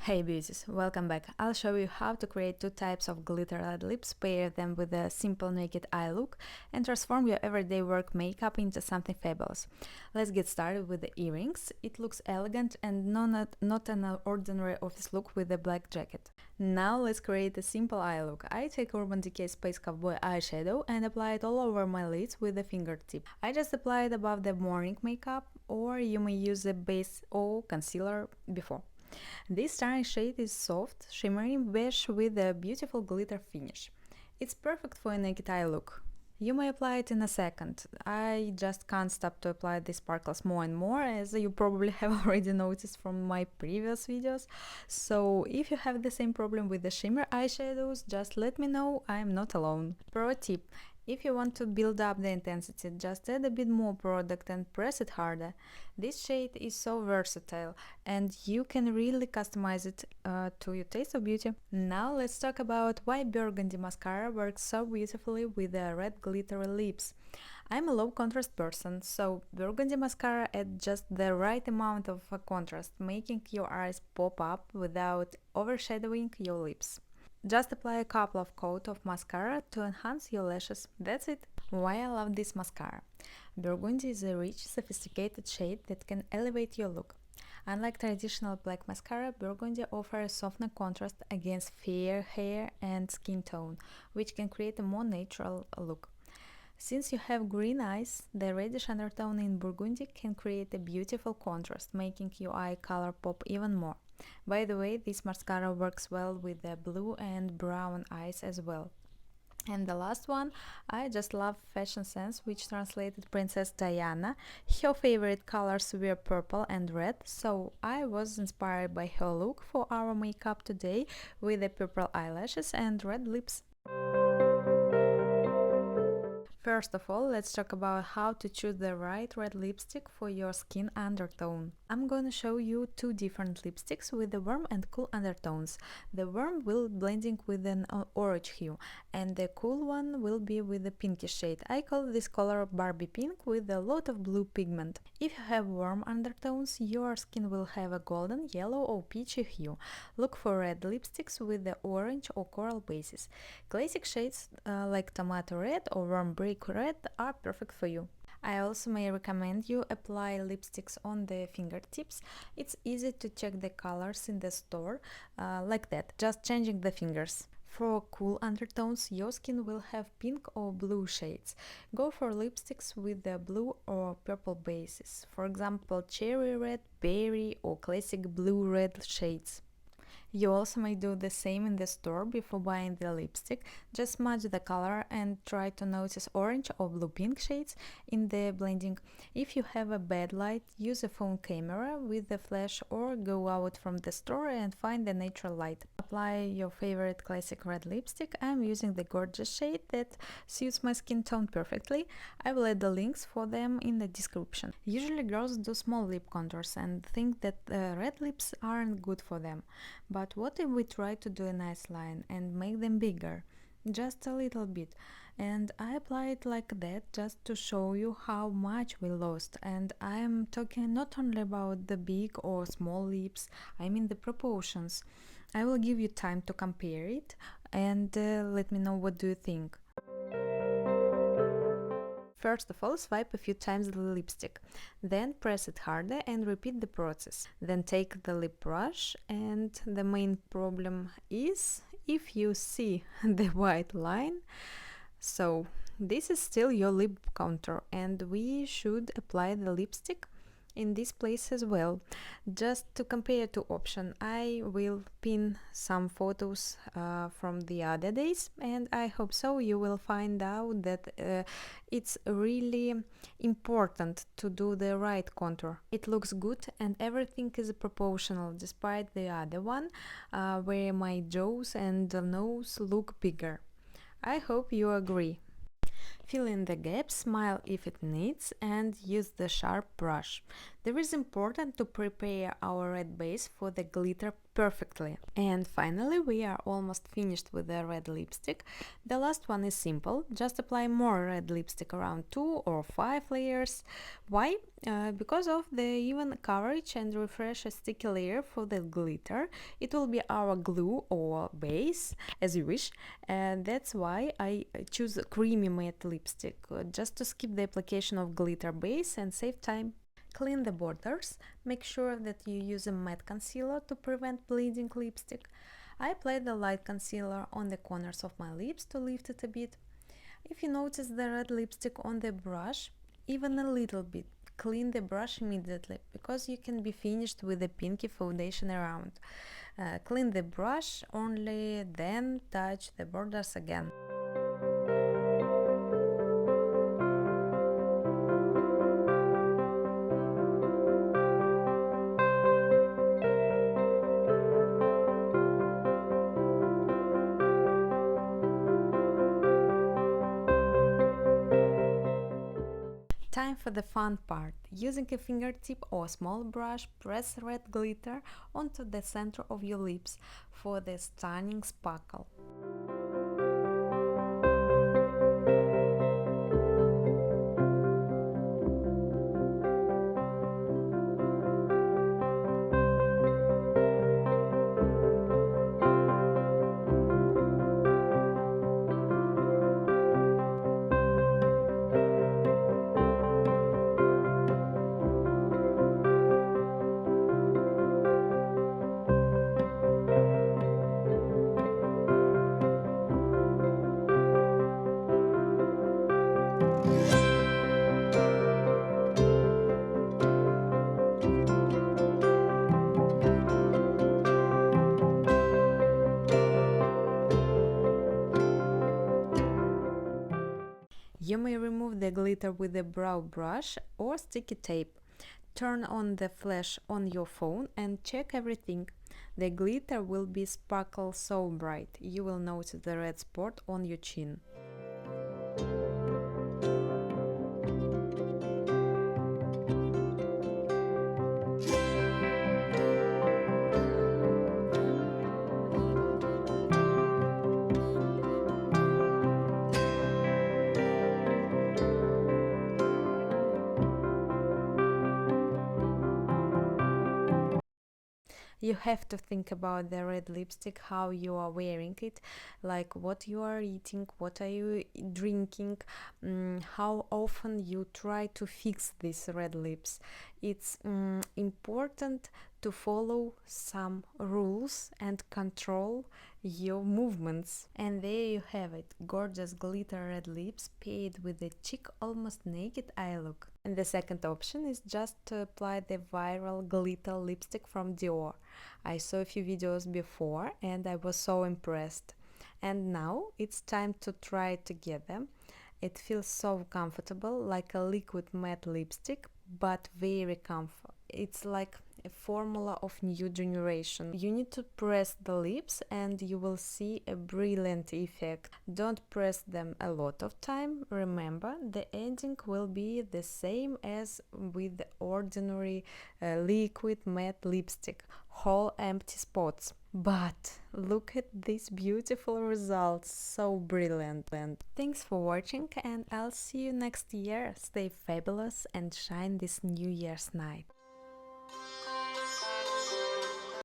Hey beauties, welcome back. I'll show you how to create two types of glitter red lips, pair them with a simple naked eye look, and transform your everyday work makeup into something fabulous. Let's get started with the earrings. It looks elegant and not an ordinary office look with a black jacket. Now let's create a simple eye look. I take Urban Decay Space Cowboy eyeshadow and apply it all over my lids with a fingertip. I just apply it above the morning makeup, or you may use a base or concealer before. This starring shade is soft, shimmery beige with a beautiful glitter finish. It's perfect for a naked eye look. You may apply it in a second. I just can't stop to apply these sparkles more and more, as you probably have already noticed from my previous videos. So if you have the same problem with the shimmer eyeshadows, just let me know, I'm not alone. Pro tip: if you want to build up the intensity, just add a bit more product and press it harder. This shade is so versatile and you can really customize it to your taste of beauty. Now let's talk about why burgundy mascara works so beautifully with the red glittery lips. I'm a low contrast person, so burgundy mascara adds just the right amount of contrast, making your eyes pop up without overshadowing your lips. Just apply a couple of coats of mascara to enhance your lashes. That's it. Why I love this mascara. Burgundy is a rich, sophisticated shade that can elevate your look. Unlike traditional black mascara, burgundy offers a softer contrast against fair hair and skin tone, which can create a more natural look. Since you have green eyes, the reddish undertone in burgundy can create a beautiful contrast, making your eye color pop even more. By the way, this mascara works well with the blue and brown eyes as well. And the last one, I just love fashion sense, which translated Princess Diana. Her favorite colors were purple and red, so I was inspired by her look for our makeup today with the purple eyelashes and red lips. First of all, let's talk about how to choose the right red lipstick for your skin undertone. I'm gonna show you two different lipsticks with the warm and cool undertones. The warm will blending with an orange hue, and the cool one will be with a pinkish shade. I call this color Barbie pink with a lot of blue pigment. If you have warm undertones, your skin will have a golden, yellow or peachy hue. Look for red lipsticks with the orange or coral bases. Classic shades like tomato red or warm brick red are perfect for you. I also may recommend you apply lipsticks on the fingertips. It's easy to check the colors in the store like that, just changing the fingers. For cool undertones, your skin will have pink or blue shades. Go for lipsticks with the blue or purple bases, for example cherry red, berry or classic blue-red shades. You also may do the same in the store before buying the lipstick. Just smudge the color and try to notice orange or blue pink shades in the blending. If you have a bad light, use a phone camera with a flash or go out from the store and find the natural light. Apply your favorite classic red lipstick. I'm using the gorgeous shade that suits my skin tone perfectly. I will add the links for them in the description. Usually girls do small lip contours and think that red lips aren't good for them. But what if we try to do a nice line and make them bigger? Just a little bit. And I apply it like that just to show you how much we lost. And I am talking not only about the big or small lips, I mean the proportions. I will give you time to compare it and let me know what do you think. First of all, swipe a few times the lipstick, then press it harder and repeat the process. Then take the lip brush, and the main problem is if you see the white line. So this is still your lip contour and we should apply the lipstick in this place as well. Just to compare two options, I will pin some photos from the other days, and I hope so you will find out that it's really important to do the right contour. It looks good and everything is proportional, despite the other one where my jaws and the nose look bigger. I hope you agree. Fill in the gaps, smile if it needs, and use the sharp brush. There is important to prepare our red base for the glitter perfectly. And finally, we are almost finished with the red lipstick. The last one is simple, just apply more red lipstick around 2 or 5 layers. Why? Because of the even coverage and refresh a sticky layer for the glitter. It will be our glue or base, as you wish, and that's why I choose creamy matte lipstick, just to skip the application of glitter base and save time. Clean the borders, make sure that you use a matte concealer to prevent bleeding lipstick. I apply the light concealer on the corners of my lips to lift it a bit. If you notice the red lipstick on the brush, even a little bit, clean the brush immediately, because you can be finished with the pinky foundation around. Clean the brush only, then touch the borders again. Time for the fun part. Using a fingertip or small brush, press red glitter onto the center of your lips for the stunning sparkle. You may remove the glitter with a brow brush or sticky tape. Turn on the flash on your phone and check everything. The glitter will be sparkle so bright, you will notice the red spot on your chin. You have to think about the red lipstick, how you are wearing it, like what you are eating, what are you drinking, how often you try to fix these red lips. It's important to follow some rules and control your movements. And there you have it, gorgeous glitter red lips paired with a chic almost naked eye look. And the second option is just to apply the viral glitter lipstick from Dior. I saw a few videos before and I was so impressed. And now it's time to try it together. It feels so comfortable, like a liquid matte lipstick, but very comfortable. It's like a formula of new generation. You need to press the lips and you will see a brilliant effect. Don't press them a lot of time. Remember, the ending will be the same as with the ordinary liquid matte lipstick, whole empty spots. But look at these beautiful results, so brilliant. Thanks for watching and I'll see you next year. Stay fabulous and shine this New Year's night.